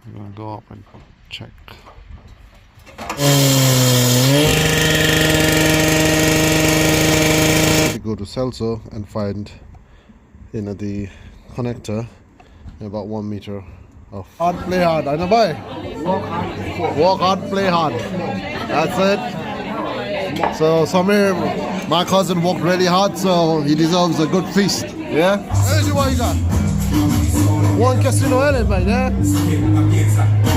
I'm gonna go up and check. We go to Celso and find the connector about 1 meter of hard, play hard. I know, boy. Walk hard, play hard. That's it. So Samir, my cousin walked really hard, so he deserves a good feast. Yeah. Here's what you got. One casino island, mate. Yeah.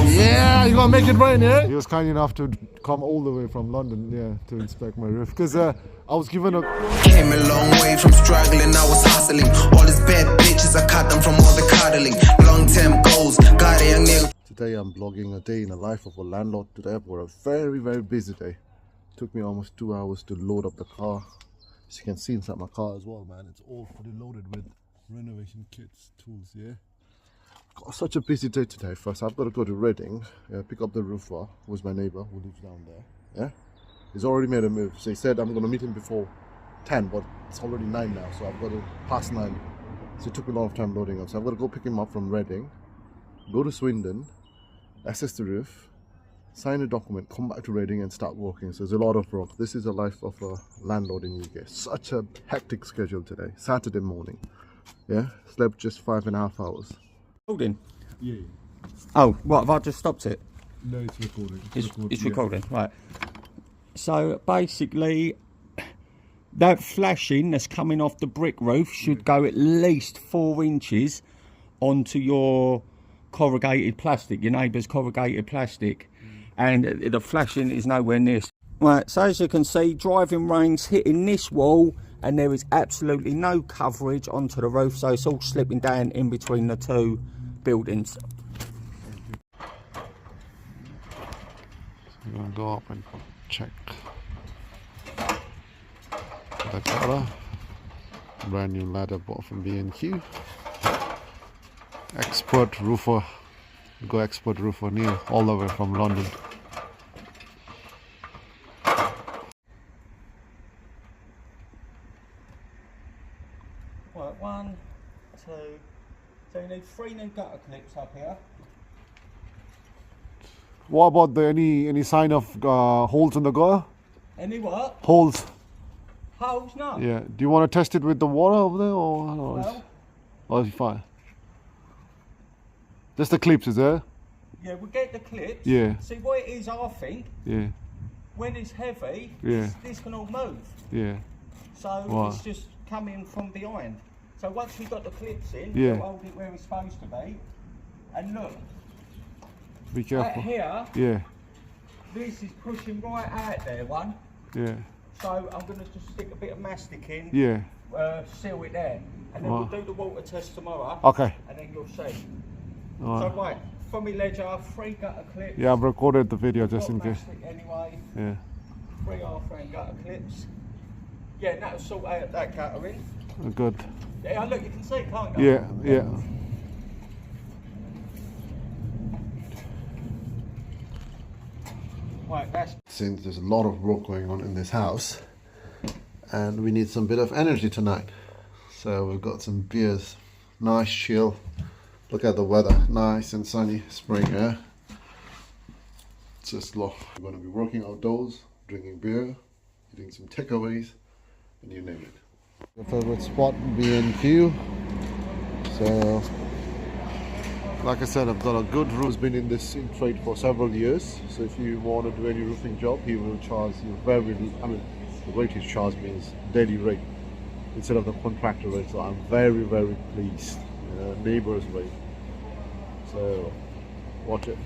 Yeah, you gonna make it rain, yeah? He was kind enough to come all the way from London, yeah, to inspect my roof, because I was given a... Came a long way from struggling, I was hustling. All these bad bitches, I cut them from all the cuddling. Long-term goals, got a young nigga. Today I'm vlogging a day in the life of a landlord today for a very, very busy day. Took me almost 2 hours to load up the car. As you can see inside my car as well, man, it's all fully loaded with renovation kits, tools, yeah. Got such a busy day today. First I've got to go to Reading, pick up the roofer, who's my neighbor who lives down there, yeah. He's already made a move, so he said I'm going to meet him before 10, but it's already 9 now, so I've got to pass 9. So it took me a lot of time loading up, so I've got to go pick him up from Reading, go to Swindon, assess the roof, sign a document, come back to Reading and start working. So there's a lot of work. This is the life of a landlord in UK. Such a hectic schedule today. Saturday morning, yeah, slept just 5.5 hours. Recording? Yeah. Oh, what, have I just stopped it? No, it's recording. It's recording, right. So basically, that flashing that's coming off the brick roof should go at least 4 inches onto your corrugated plastic, your neighbour's corrugated plastic. And the flashing is nowhere near. Right, so as you can see, driving rain's hitting this wall and there is absolutely no coverage onto the roof, so it's all slipping down in between the two buildings. I'm gonna go up and check the ladder. Brand new ladder bought from B&Q. Expert roofer. Go expert roofer Neil, all the way from London. Right, 1, 2. So you need 3 new gutter clips up here. What about any sign of holes in the gutter? Any what? Holes. Holes? No. Yeah. Do you want to test it with the water over there, or Well, is it fine? Just the clips, is there? yeah, we'll get the clips. Yeah. See what it is, I think, Yeah. when it's heavy, Yeah. this can all move. Yeah. So Right. it's just coming from behind. So once we've got the clips in, Yeah. we'll hold it where it's supposed to be. And look, Be right careful. here, Yeah. this is pushing right out there, one. Yeah. So I'm going to just stick a bit of mastic in, Yeah. seal it there. And then Right. we'll do the water test tomorrow. Okay. And then you'll see. Alright. So right, from my ledger, 3 gutter clips. Yeah, I've recorded the video just Got in case. mastic anyway. Yeah. 3 half-round gutter clips. Yeah, and that'll sort out that guttering. Good. Yeah, look, you can see, can't you? Yeah. Yeah. Right, that's Since there's a lot of work going on in this house, and we need some bit of energy tonight, so we've got some beers. Nice chill. Look at the weather, nice and sunny, spring air. Just look. We're going to be working outdoors, drinking beer, eating some takeaways, and you name it. Your favorite spot, B&Q. So, like I said, I've got a good roof. He's been in this in trade for several years. So if you want to do any roofing job, he will charge you very, the rate he charged me is daily rate instead of the contractor rate. So I'm very, very pleased. Neighbors rate. So watch it.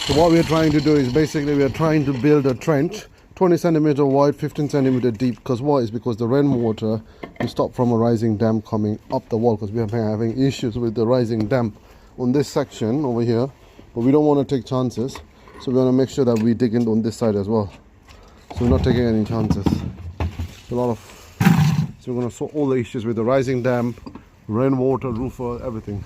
So what we are trying to do is basically we are trying to build a trench 20 centimeter wide, 15 centimeter deep. Because why? Is because the rainwater will stop from a rising dam coming up the wall, because we are having issues with the rising dam on this section over here, but we don't want to take chances, so we want to make sure that we dig in on this side as well. So we're not taking any chances. So So we're going to sort all the issues with the rising damp, rainwater, roofer, everything.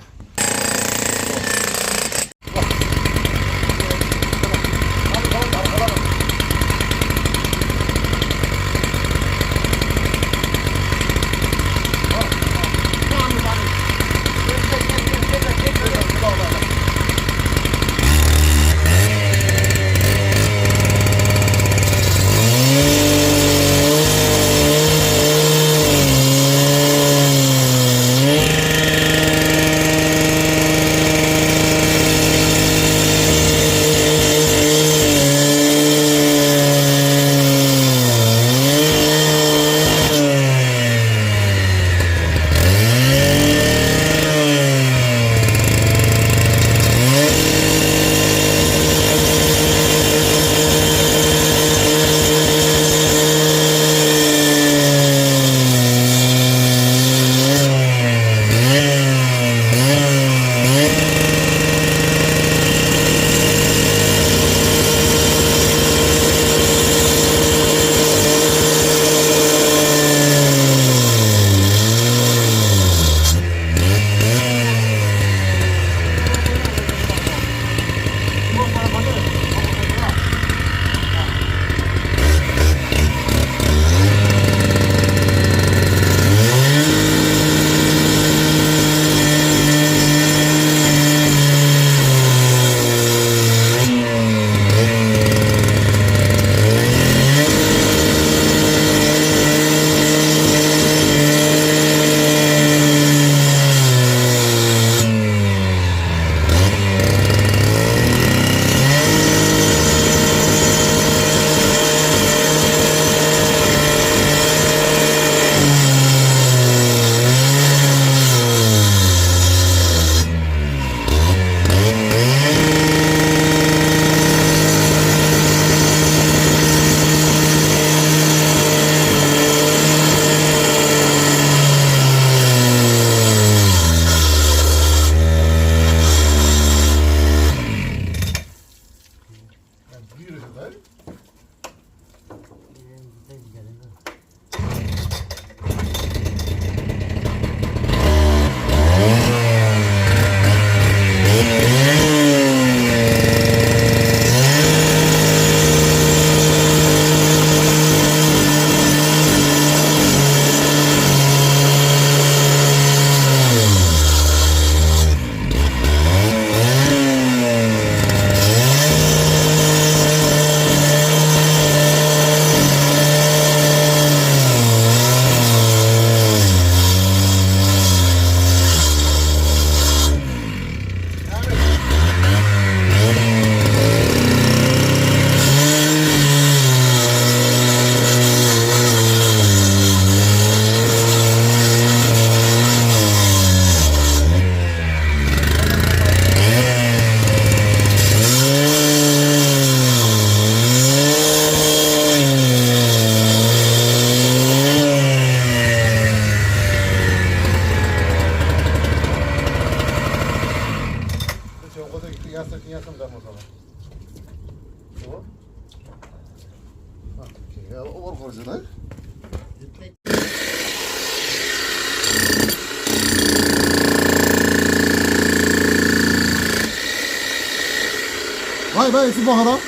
Vay be, siz bakalım.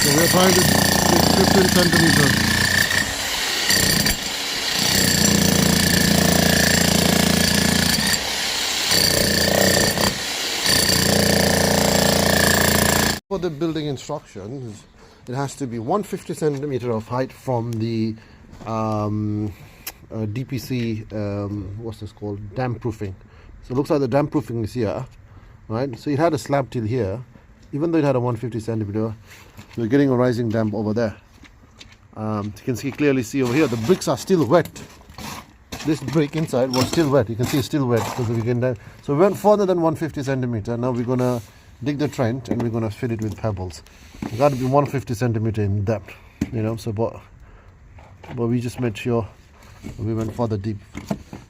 So we're trying to get 15 centimeters. For the building instructions, it has to be 150 centimeter of height from the DPC, what's this called, damp proofing. So it looks like the damp proofing is here, right? So it had a slab till here, even though it had a 150 centimeter, we're getting a rising damp over there. You can clearly see over here, the bricks are still wet. This brick inside was still wet. You can see it's still wet. So we went further than 150 centimeter. Now we're gonna dig the trench and we're gonna fill it with pebbles. It's got to be 150 centimeter in depth, you know. So, but we just made sure we went further deep.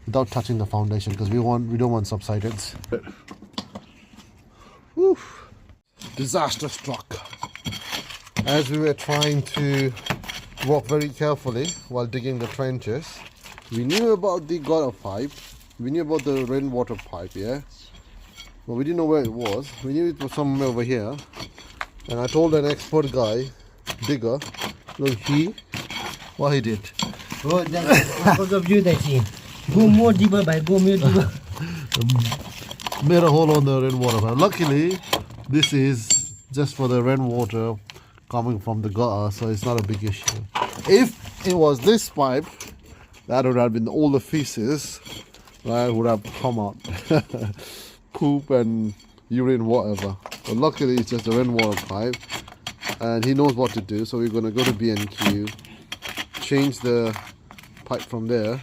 without touching the foundation because we don't want subsidence. Woof. Disaster struck. As we were trying to walk very carefully while digging the trenches, we knew about the gutter pipe, we knew about the rainwater pipe, yeah? But we didn't know where it was. We knew it was somewhere over here. And I told an expert guy, digger, look, what he did. Oh, because of you, that's it. Go more deeper, by go more deeper. Made a hole on the rainwater pipe. Luckily, this is just for the rainwater coming from the gutter, so it's not a big issue. If it was this pipe, that would have been all the feces, right, would have come out. Poop and urine, whatever. But luckily, it's just a rainwater pipe, and he knows what to do. So we're gonna go to B&Q, change the pipe from there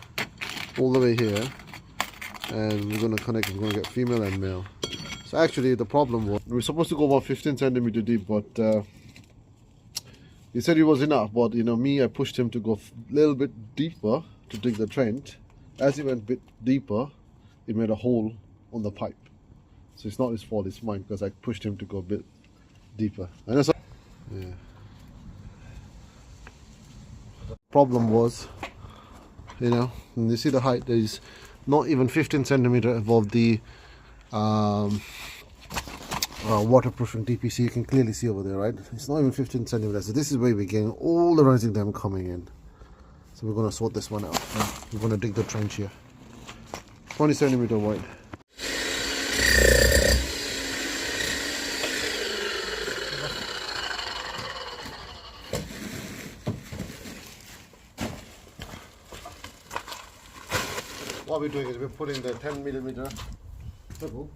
all the way here, and we're gonna connect. We're gonna get female and male. So actually, the problem was we were supposed to go about 15 centimeter deep, but he said it was enough. But you know, me, I pushed him to go a little bit deeper to dig the trench. As he went a bit deeper, he made a hole on the pipe. So it's not his fault, it's mine, because I pushed him to go a bit deeper. And that's yeah. The problem was, you know, when you see the height, there is not even 15 centimeter above the waterproofing DPC. You can clearly see over there, right? It's not even 15 centimeters. So this is where we're getting all the rising dam coming in. So we're going to sort this one out. We're going to dig the trench here. 20 centimeter wide. What we're doing is we're putting the 10 millimeter pebble.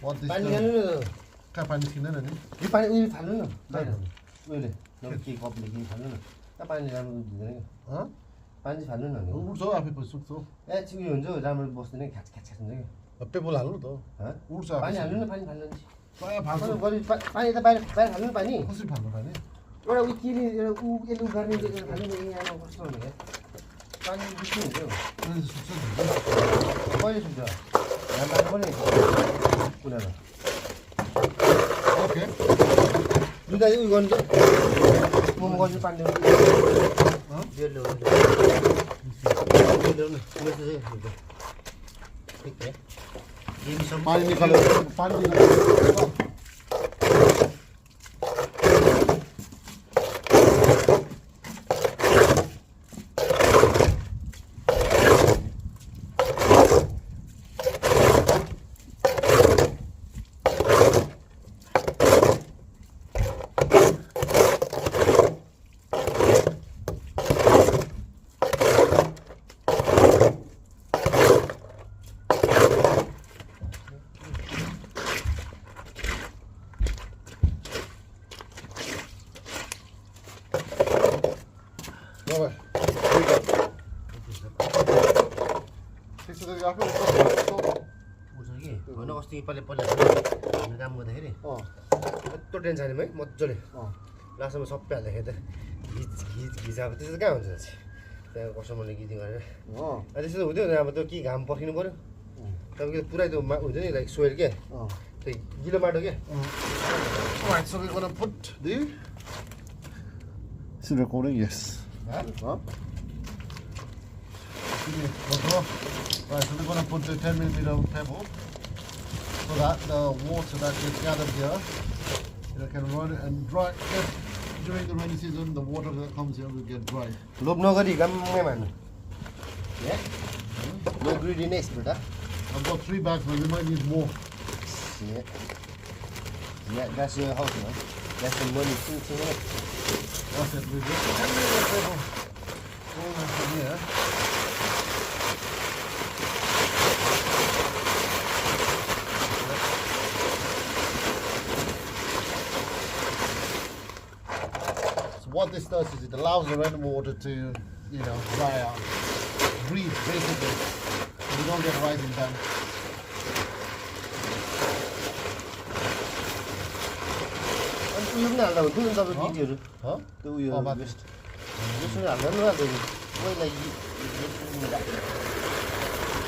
What this पानी हाल्नु न कहाँ पानी थिएन नि यो पानी उयो फाल्नु न बाहिर उहिले के कपले के फाल्नु न त पानी राम्रो दिँदैन ह पानी फाल्नु न उड्छ आफै पनि सुक्छ ए उयो हुन्छ राम्रो बस्दैन ख्याच ख्याच ख्याच हुन्छ कि पेबल हाल्नु त उड्छ पानी हाल्नु न पानी फाल्नु प्राय फाल्छ पानी त बाहिर बाहिर फाल्नु न पानी कसरी फाल्नु पानी एउटा उयो किने एउटा यसले गर्ने फाल्नु न यहाँ कस्तो हुन्छ पानी बिच्नु हुन्छ कहिले सुक्छ यहाँ पनि कुनामा ओके दुईटा उयो गर्नु त मोमो गर्छु पानी ल्याउनु बियर ल्याउनु ल्याउनु ठिक है पानी निकाल्यो पानी निकाल्यो अस्ति पहिला काम गर्दाखेरि यत्रो टेन्सन है मजाले लास्टमा सबै हाल्दाखेरि त घिचाएको त्यस्तो कहाँ हुन्छ त्यहाँ कस्टमरले गीत गरेर त्यस्तो हुँदैन अब त्यो के घाम पर्खिनु पऱ्यो तपाईँको पुरै त्यो हुन्छ नि लाइक सोइल क्या त्यो गिलो माटो क्या Alright, so we're gonna put the is it recording? Yes. Right, so we're gonna put the 10 millimeter pebble so that the water that gets gathered here, you can run and dry. During the rainy season, the water that comes here will get dry. लोभ नगरी गाम्मै मान्नु no ग्रिडीनेस बेटा I've got 3 bags, but we might need more. Yeah, that's your house, man. That's the money too, That's it. We've got 10 millimeter pebble going from here. What this does is it allows the rainwater to, you know, dry out, breathe basically, so you don't get rising dam. And उयो पनि हाल्दा हुन्थ्यो नि तपाईँ गिटीहरू त्यो उयो माथि। यसरी हाल्दा पनि हाल्दैन पहिला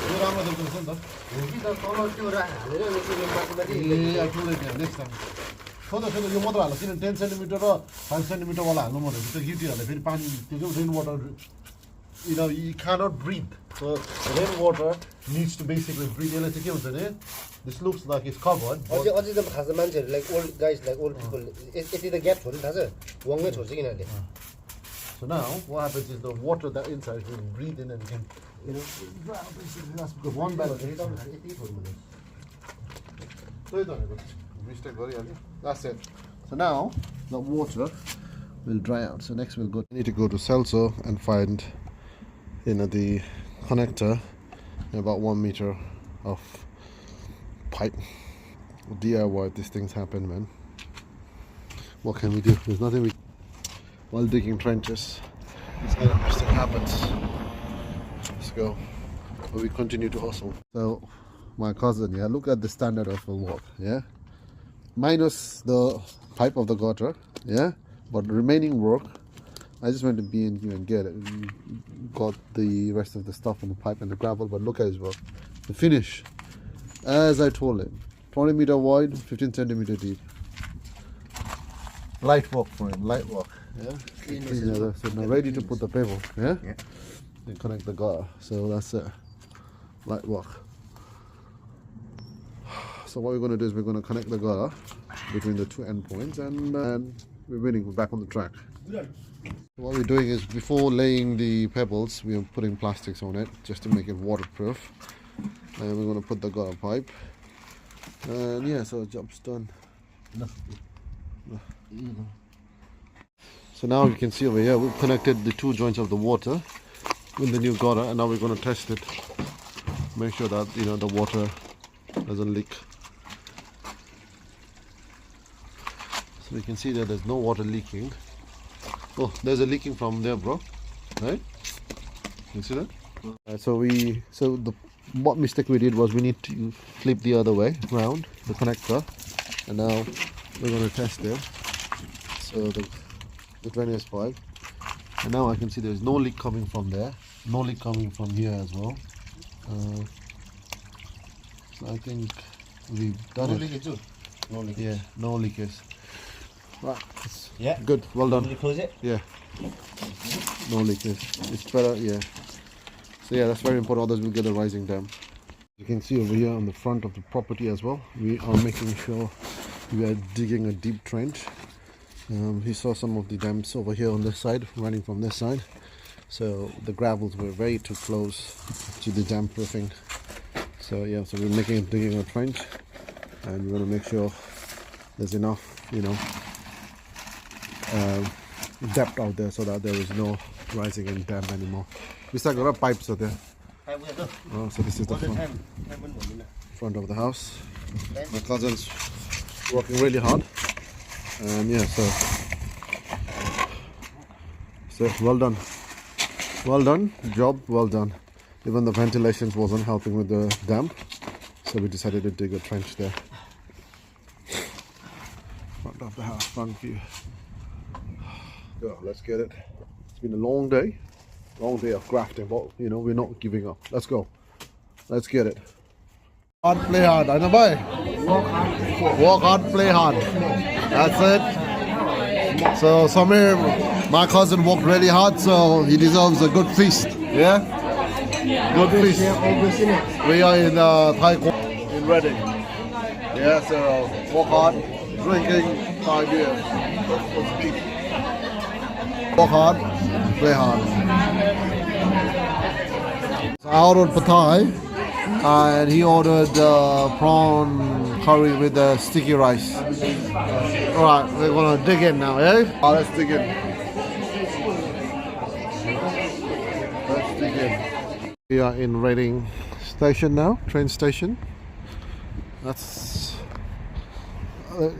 यो राम्रो देख्दो रहेछ नि त हो कि त तल त्यो हालेर यसरी माथि माथि नेक्स्ट टाइम सोध्दा यो मात्र हाल्नु किन 10 सेन्टिमिटर र 5 सेन्टिमिटरवाला हाल्नु मन हुन्छ त्यो गिटी हाल्दा फेरि पानी त्यो के rain water you cannot breathe. So rain water needs to basically breathe. यसले चाहिँ के हुन्छ भने this looks like it's covered. अझै त थाहा छ मान्छेहरू like old guys like old people यति त ग्याप छोड्नु थाहा छ वङ्गै छोड्छ किनभने So now what happens is the water that inside will breathe in and can basically that's because one bag यति छोड्नु mistake गरिहाल्यो. That's it. So now the water will dry out. So next we'll need to go to Celso and find the connector and about 1 meter of pipe. DIY these things happen, man. What can we do? There's nothing we while digging trenches. This kind of stuff happens. Let's go. But we continue to hustle. So my cousin, yeah, look at the standard of a walk, yeah. Minus the pipe of the gutter, yeah. But remaining work, I just went to B&Q and get it. Got the rest of the stuff on the pipe and the gravel, but look at his work. The finish, as I told him, 20 meter wide, 15 centimeter deep. Light work for him, light work. Yeah. So now ready to put the pebble, yeah? And connect the gutter. So that's it. Light work. So what we're going to do is we're going to connect the gutter between the two endpoints and we're winning. We're back on the track. What we're doing is before laying the pebbles, we are putting plastics on it just to make it waterproof. And we're going to put the gutter pipe. And yeah, so the job's done. So now you can see over here, we've connected the two joints of the water with the new gutter, and now we're going to test it. Make sure that the water doesn't leak. So you can see that there's no water leaking. Oh, there's a leaking from there, bro. Right? You see that? What mistake we did was we need to flip the other way around the connector, and now we're going to test it. So the drainage pipe, and now I can see there's no leak coming from there, no leak coming from here as well. So I think we've done it. leakage too. No leakage. Yeah, no leakage. Right. Yeah. Good. Well done. Will you close it? Yeah. No leakage. It's better. Yeah. So yeah, that's very important. Others will get a rising dam. You can see over here on the front of the property as well. We are making sure we are digging a deep trench. He saw some of the dams over here on this side, running from this side. So the gravels were way too close to the dam proofing. So yeah, so we're digging a trench, and we're going to make sure there's enough, depth out there so that there is no rising in dam anymore. We still got pipes out there. Oh, so this is the front of the house. My cousin's working really hard, and yeah, so well done, job well done. Even the ventilations wasn't helping with the dam, so we decided to dig a trench there. Front of the house, front view. Go, let's get it. It's been a long day of grafting, but we're not giving up. Let's go. Let's get it. Hard, play hard. I know, boy. Work hard, play hard. That's it. So Samir, my cousin worked really hard, so he deserves a good feast. Yeah. Good feast. We are in Thai in Reading. Yeah, so work hard, drinking Thai beer. Work hard, play hard. So I ordered pad thai, and he ordered prawn curry with the sticky rice. Alright, we're gonna dig in now, eh? Let's dig in. Let's dig in. We are in Reading station now, train station. That's a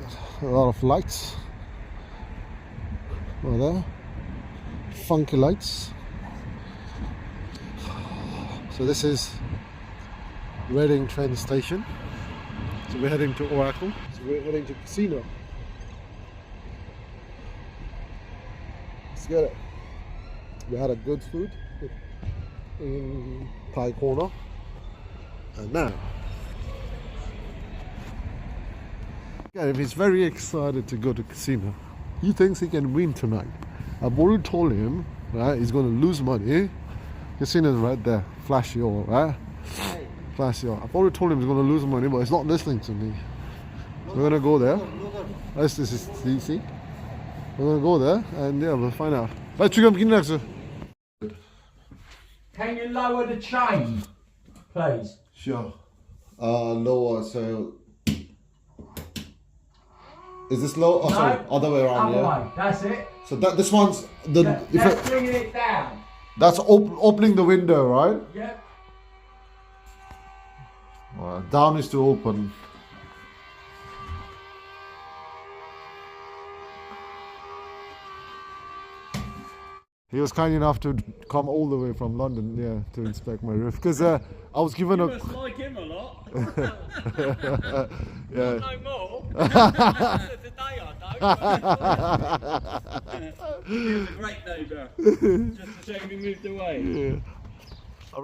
lot of lights over there. Funky lights. So this is Reading train station. So we're heading to Oracle. So we're heading to Casino. Let's get it. We had a good food in Thai corner. And now, Gareth is very excited to go to casino. He thinks he can win tonight. I've already told him, right, he's going to lose money. Casino's right there, flashy all, right? Flashy all. I've already told him he's going to lose money, but he's not listening to me. We're going to go there. This is DC. We're going to go there and yeah, we'll find out. Bye, 지금 기다려. Can you lower the chain, please? Sure. Lower, so... Is this low? Oh, No. sorry, other way around, Other yeah? way, that's it. So this one's... the. That's bringing it down. That's opening the window, right? Yep. Down is to open. He was kind enough to come all the way from London, yeah, to inspect my roof. Because I was given a... You must like him a lot. yeah. No more. Today I don't. He was a great neighbour. Just a shame he moved away. Yeah.